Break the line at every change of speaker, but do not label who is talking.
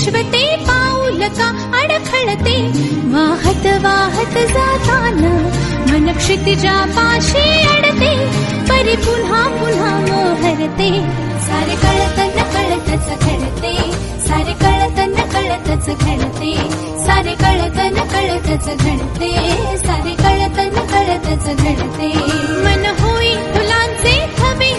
विश्वते पाऊल का अडखळते, वाहत वाहत जाताना मन क्षितिजापाशी अडते, परी पुन्हा पुन्हा मोहरते, सारे कळत नकळतच घडते, सारे कळत नकळतच घडते, सारे कळत नकळतच घडते, सारे कळत नकळतच घडते. मन होई फुलांचे थवे